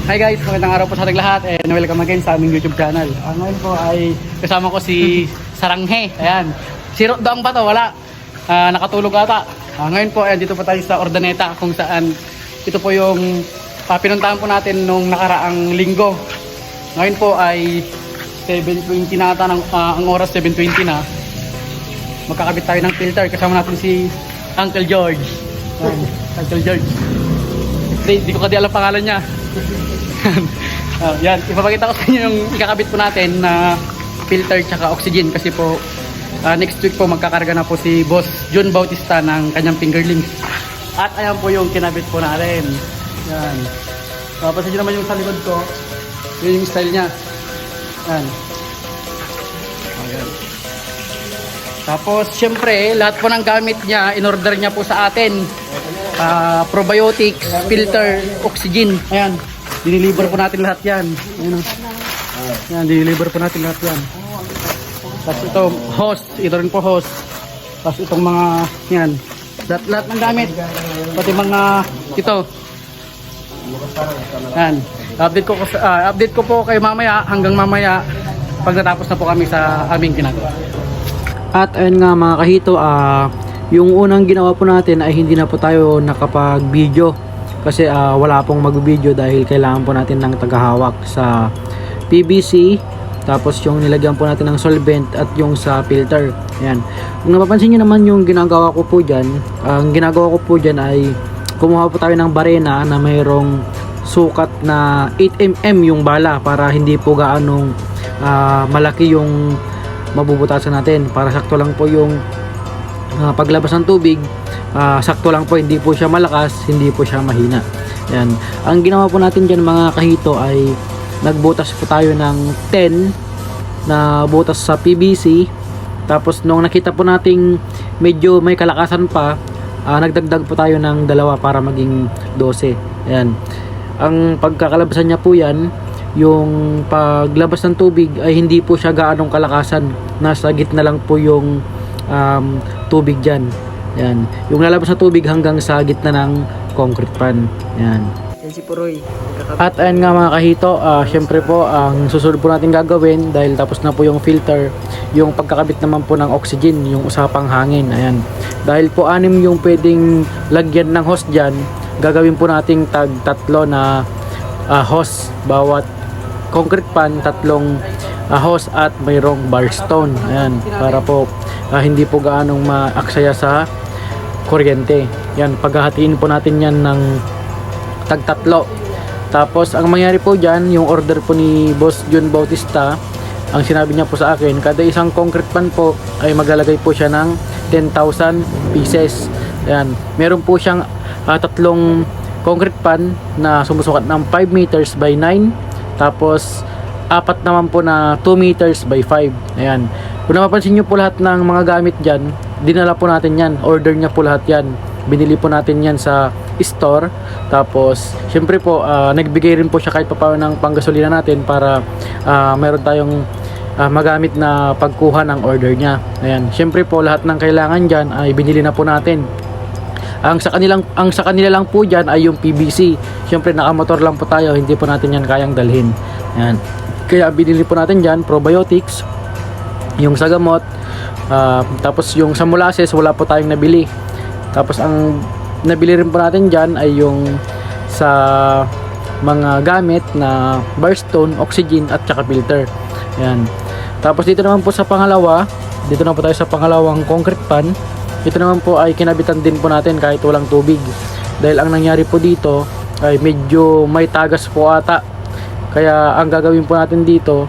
Hi guys, magandang araw po sa ating lahat and welcome again sa aming YouTube channel. Ngayon po ay kasama ko si Saranghe. Ayan. Si Doang ba to? Wala. Nakatulog ata. Ngayon po, dito po tayo sa Urdaneta kung saan ito po yung pinuntahan po natin nung nakaraang linggo. Ngayon po ay 7:20 na ata ang oras, 7:20 na. Magkakabit tayo ng filter. Kasama natin si Uncle George. Ayan, Uncle George. Hindi ko kasi alam pangalan niya. Yan, ipapakita ko sa inyo yung ikakabit po natin na filter tsaka oxygen kasi po next week po magkakarga na po si Boss Jun Bautista ng kanyang fingerlings. At ayan po yung kinabit po natin. Yan. Tapos yun naman yung sa likod ko. Yun yung style niya. Yan. Ayan. Tapos syempre lahat po ng gamit niya in-order niya po sa atin. Probiotics, filter, oxygen. Ayan. Diniliver po natin lahat yan. Ayan, yan, diniliver po natin lahat yan. Tapos ito, hose. Ito rin po hose. Tapos itong mga, yan. Lahat ng gamit. Pati mga, ito. Yan. Update ko po kayo mamaya, hanggang mamaya, pag natapos na po kami sa aming ginagawa. At ayun nga mga kahito, yung unang ginawa po natin ay hindi na po tayo nakapag-video. Kasi wala pong mag-video dahil kailangan po natin ng tagahawak sa PVC. Tapos yung nilagyan po natin ng solvent at yung sa filter. Ayan. Kung napapansin nyo naman yung ginagawa ko po dyan, ang ginagawa ko po dyan ay kumuha po tayo ng barena na mayroong sukat na 8mm yung bala para hindi po gaanong malaki yung mabubutasan natin. Para sakto lang po yung paglabas ng tubig. Sakto lang po, hindi po siya malakas, hindi po siya mahina. Yan. Ang ginawa po natin dyan mga kahito ay nagbutas po tayo ng 10 na butas sa PVC. Tapos nung nakita po nating medyo may kalakasan pa, nagdagdag po tayo ng 2 para maging 12. Yan. Ang pagkakalabasan niya po yan, yung paglabas ng tubig ay hindi po siya gaanong kalakasan. Nasa gitna lang po yung tubig dyan. Yan. Yung lalabas na tubig hanggang sa gitna ng concrete pan. Yan. Yan si Puroy. At ayun nga mga kahito, syempre po ang susunod po natin gagawin dahil tapos na po yung filter, yung pagkakabit naman po ng oxygen, yung usapang hangin. Ayan. Dahil po 6 yung pwedeng lagyan ng hose dyan, gagawin po nating tatlo na hose bawat concrete pan, 3 hose at mayroong bar stone. Ayan. Para po hindi po gaanong maaksaya sa kuryente. Yan, paghahatiin po natin yan ng tag-3. Tapos ang mangyari po dyan, yung order po ni Boss Jun Bautista, ang sinabi niya po sa akin, kada isang concrete pan po ay maglalagay po siya ng 10,000 pieces. Yan, meron po siyang 3 concrete pan na sumusukat ng 5 meters by 9. Tapos 4 naman po na 2 meters by 5. Ayan. Kung napapansin nyo po lahat ng mga gamit dyan, dinala po natin yan. Order niya po lahat yan. Binili po natin yan sa store. Tapos, syempre po, nagbigay rin po siya kahit papaano ng panggasolina natin para meron tayong magamit na pagkuha ng order niya. Ayan. Syempre po, lahat ng kailangan dyan ay binili na po natin. Ang sa kanila lang po dyan ay yung PVC. Syempre, nakamotor lang po tayo. Hindi po natin yan kayang dalhin. Ayan. Kaya binili po natin dyan, probiotics, yung sa gamot, tapos yung sa molasses wala po tayong nabili. Tapos ang nabili rin po natin dyan ay yung sa mga gamit na barstone, oxygen at saka filter. Ayan. Tapos dito naman po sa pangalawa, dito na po tayo sa pangalawang concrete pan. Ito naman po ay kinabitan din po natin kahit walang tubig. Dahil ang nangyari po dito ay medyo may tagas po ata. Kaya ang gagawin po natin dito,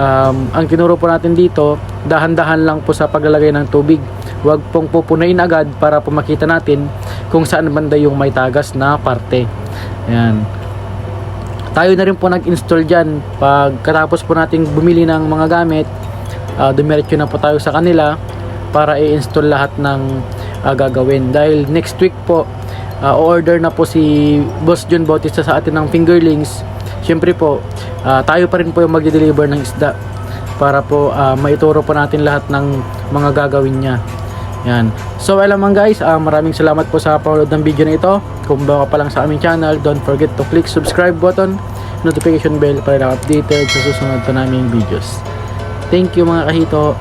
ang tinuro po natin dito, dahan-dahan lang po sa paglalagay ng tubig. Huwag pong pupunain agad para po makita natin kung saan banda yung may tagas na parte. Ayan. Tayo na rin po nag-install dyan. Pagkatapos po nating bumili ng mga gamit, dumiretso na po tayo sa kanila para i-install lahat ng gagawin. Dahil next week po, order na po si Boss Jun Bautista sa atin ng fingerlings. Siyempre po, tayo pa rin po yung magde-deliver ng isda para po maituro po natin lahat ng mga gagawin niya. Yan. So alam mo guys, maraming salamat po sa panonood ng video na ito. Kung bago pa lang sa aming channel, don't forget to click subscribe button notification bell para lang updated sa susunod pa naming videos. Thank you mga kahito.